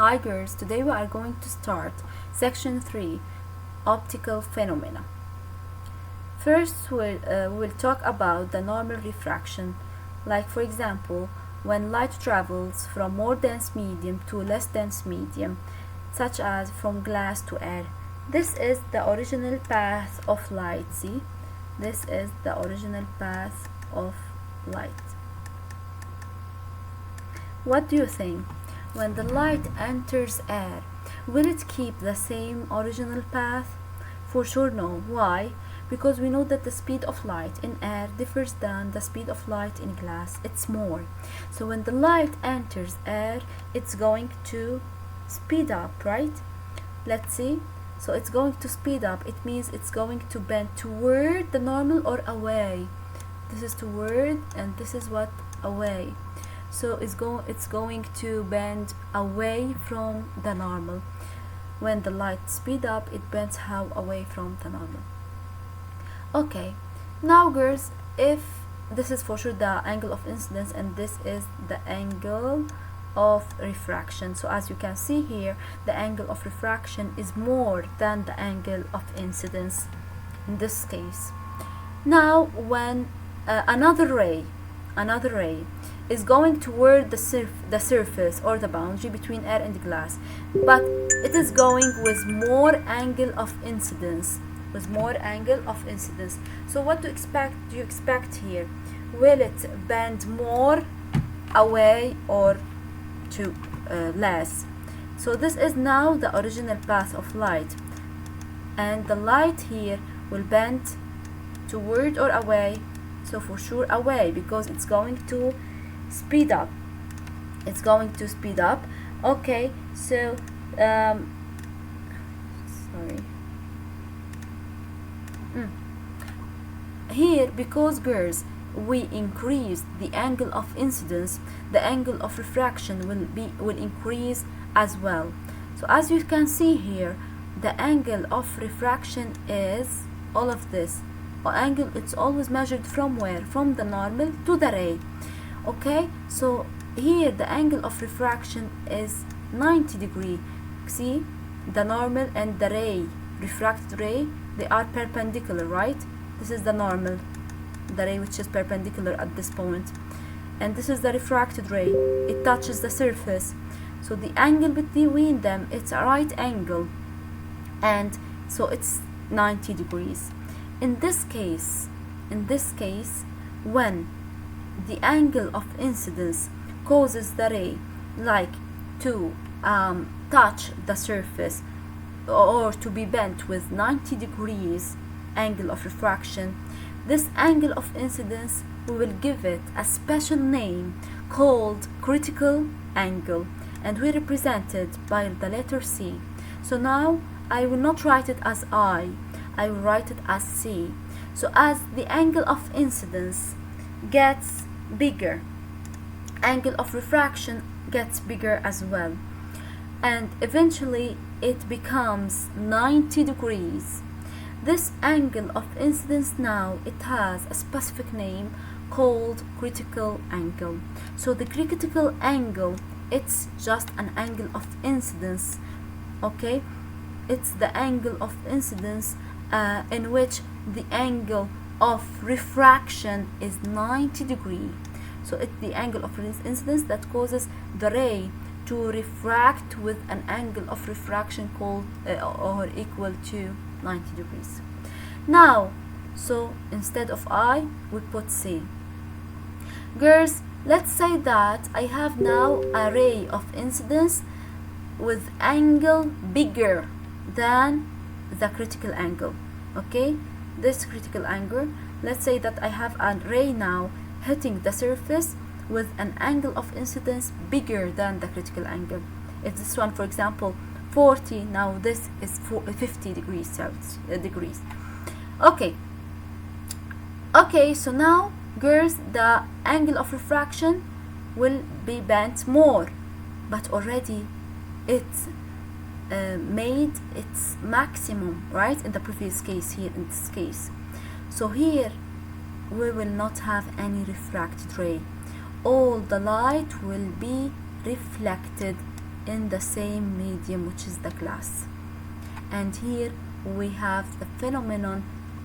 Hi girls, today we are going to start section 3, optical phenomena. First we'll talk about the normal refraction, like for example when light travels from more dense medium to less dense medium, such as from glass to air. This is the original path of light. See, this is the original path of light. What do you think? When the light enters air, will it keep the same original path? For sure no. Why? Because we know that the speed of light in air differs than the speed of light in glass. It's more. So when the light enters air, it's going to speed up, right? Let's see. So it's going to speed up. It means it's going to bend toward the normal or away. This is toward and this is what? Away. So it's going to bend away from the normal. When the light speed up, it bends how? Away from the normal. Okay, now girls, if this is for sure the angle of incidence and this is the angle of refraction. So as you can see here, the angle of refraction is more than the angle of incidence in this case. Now when another ray is going toward the surface or the boundary between air and glass, but it is going with more angle of incidence, so what do you expect here? Will it bend more away or to less? So this is now the original path of light, and the light here will bend toward or away. So for sure away, because it's going to speed up. Okay, so here, because girls, we increase the angle of incidence, the angle of refraction will increase as well. So as you can see here, the angle of refraction is all of this angle. It's always measured from where? From the normal to the ray. Okay, so here the angle of refraction is 90 degrees. See, the normal and the ray, refracted ray, they are perpendicular, right? This is the normal, the ray which is perpendicular at this point, and this is the refracted ray. It touches the surface, so the angle between them, it's a right angle, and so it's 90 degrees. In this case, when the angle of incidence causes the ray like to touch the surface or to be bent with 90 degrees angle of refraction, this angle of incidence, we will give it a special name called critical angle, and we represent it by the letter C. So now I will not write it as I will write it as C. So as the angle of incidence gets bigger, angle of refraction gets bigger as well, and eventually it becomes 90 degrees. This angle of incidence now, it has a specific name called critical angle. So the critical angle, it's just an angle of incidence. Okay, it's the angle of incidence in which the angle of refraction is 90 degrees. So it's the angle of incidence that causes the ray to refract with an angle of refraction called or equal to 90 degrees. Now, so instead of I, we put C. Girls, let's say that I have now a ray of incidence with angle bigger than the critical angle. Okay, this critical angle, let's say that I have a ray now hitting the surface with an angle of incidence bigger than the critical angle. If this one, for example, 40, now this is 50 degrees. Okay, so now girls, the angle of refraction will be bent more, but already it's made its maximum, right, in the previous case. Here in this case, so here we will not have any refracted ray. All the light will be reflected in the same medium, which is the glass. And here we have the phenomenon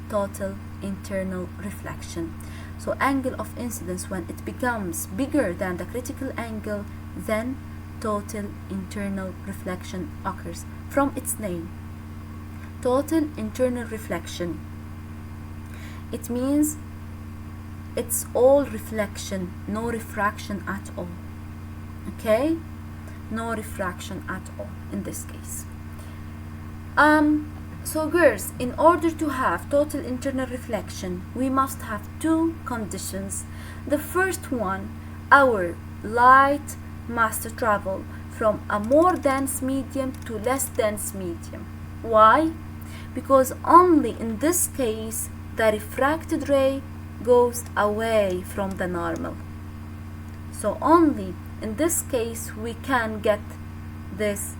total internal reflection. So angle of incidence, when it becomes bigger than the critical angle, then total internal reflection occurs. From its name, total internal reflection, it means it's all reflection, no refraction at all. Okay, no refraction at all in this case. So girls, in order to have total internal reflection, we must have two conditions. The first one, our light must travel from a more dense medium to less dense medium. Why? Because only in this case the refracted ray goes away from the normal. So only in this case we can get this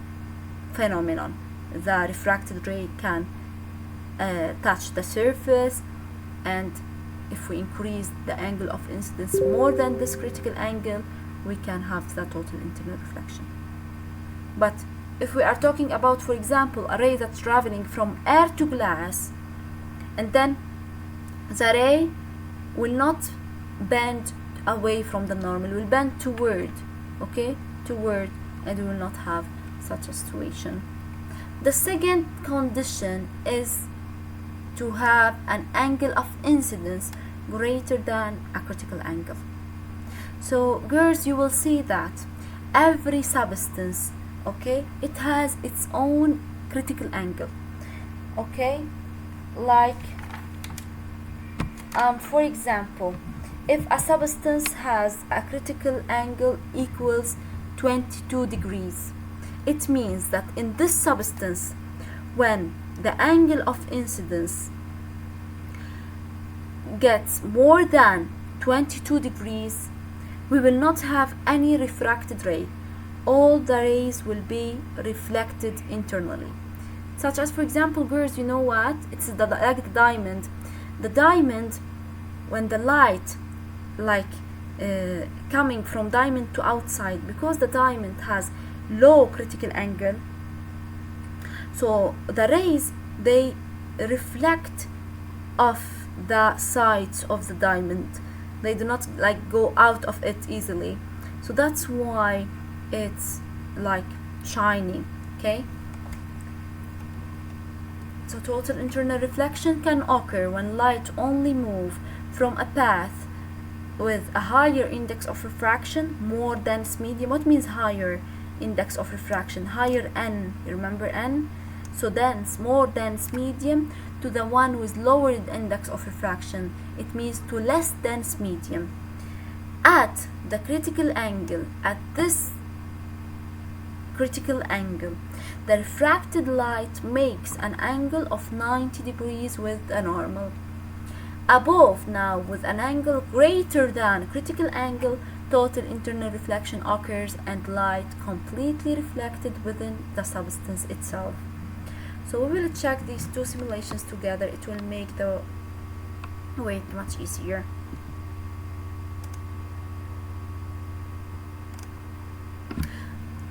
phenomenon. The refracted ray can touch the surface, and if we increase the angle of incidence more than this critical angle, we can have the total internal reflection. But if we are talking about, for example, a ray that's traveling from air to glass, and then the ray will not bend away from the normal, will bend toward, okay, toward, and we will not have such a situation. The second condition is to have an angle of incidence greater than a critical angle. So girls, you will see that every substance, okay, it has its own critical angle. Okay, like for example, if a substance has a critical angle equals 22 degrees, it means that in this substance, when the angle of incidence gets more than 22 degrees, we will not have any refracted ray. All the rays will be reflected internally. Such as, for example, girls, you know what? It's like the diamond. The diamond, when the light, coming from diamond to outside, because the diamond has low critical angle, so the rays, they reflect off the sides of the diamond. They do not go out of it easily. So that's why it's like shiny. Okay, so total internal reflection can occur when light only move from a path with a higher index of refraction, more dense medium. What means higher index of refraction? Higher n, remember n? So dense, more dense medium, to the one with lower index of refraction. It means to less dense medium. At the critical angle, at this critical angle, the refracted light makes an angle of 90 degrees with a normal. Above, now, with an angle greater than critical angle, total internal reflection occurs and light completely reflected within the substance itself. So we will check these two simulations together. It will make the way much easier.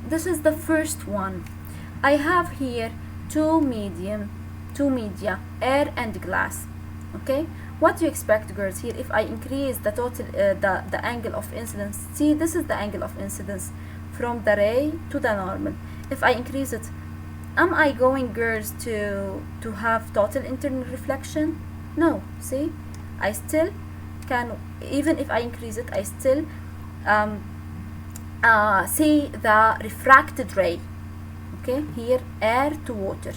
This is the first one. I have here two media, air and glass. Okay, what do you expect, girls? Here, if I increase the total, the angle of incidence, see, this is the angle of incidence from the ray to the normal. If I increase it, am I going, girls, to have total internal reflection? No. See, I still can, even if I increase it, I still see the refracted ray. Okay, here air to water.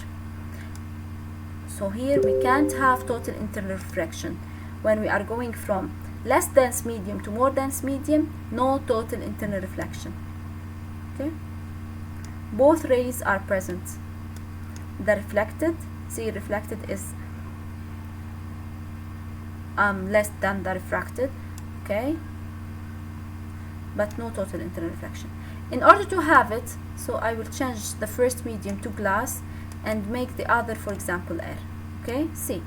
So here we can't have total internal refraction. When we are going from less dense medium to more dense medium, no total internal reflection. Okay, both rays are present. The reflected, see, reflected is less than the refracted, okay, but no total internal reflection. In order to have it, so I will change the first medium to glass and make the other, for example, air. Okay, see,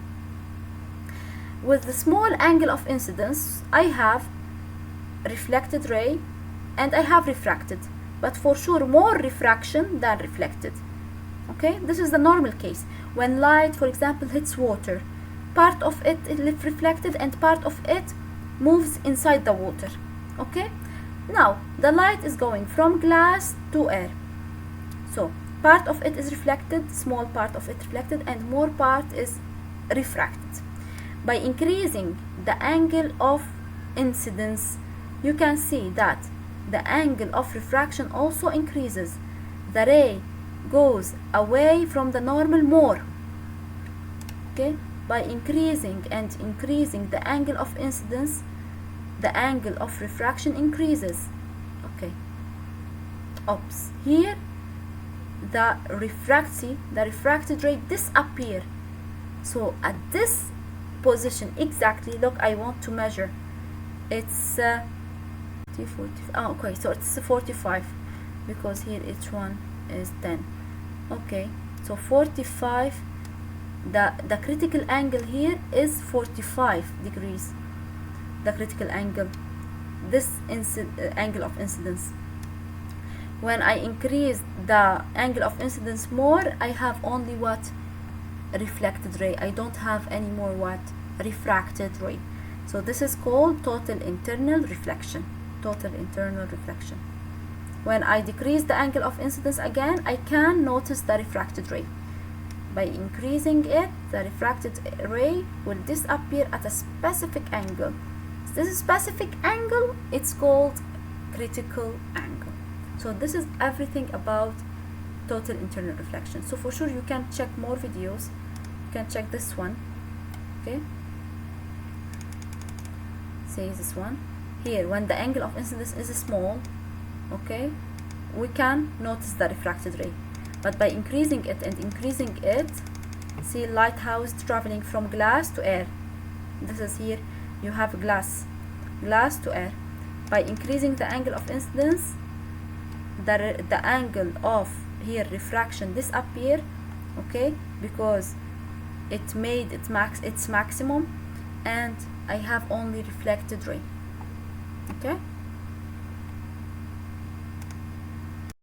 with the small angle of incidence, I have reflected ray and I have refracted. but for sure more refraction than reflected. Okay, this is the normal case. When light, for example, hits water, part of it is reflected and part of it moves inside the water. Okay, now the light is going from glass to air, so part of it is reflected, small part of it reflected, and more part is refracted. By increasing the angle of incidence, you can see that the angle of refraction also increases. The ray goes away from the normal more. Okay, by increasing the angle of incidence, the angle of refraction increases. Okay, oops, here the refracted ray disappear. So at this position exactly, look, I want to measure, it's 40, oh, okay, so it's 45 because here each one is 10. Okay, so 45, the critical angle here is 45 degrees, the critical angle, this angle of incidence. When I increase the angle of incidence more, I have only what? Reflected ray. I don't have any more what? Refracted ray. So this is called total internal reflection. Total internal reflection. When I decrease the angle of incidence again, I can notice the refracted ray. By increasing it, the refracted ray will disappear at a specific angle. This specific angle, it's called critical angle. So this is everything about total internal reflection. So for sure you can check more videos. You can check this one. Okay, say this one here. When the angle of incidence is small, okay, we can notice the refracted ray, but by increasing it and increasing it, see lighthouse traveling from glass to air. This is here, you have glass to air. By increasing the angle of incidence, the angle of here refraction disappear. Okay, because it made its maximum, and I have only reflected ray. Okay.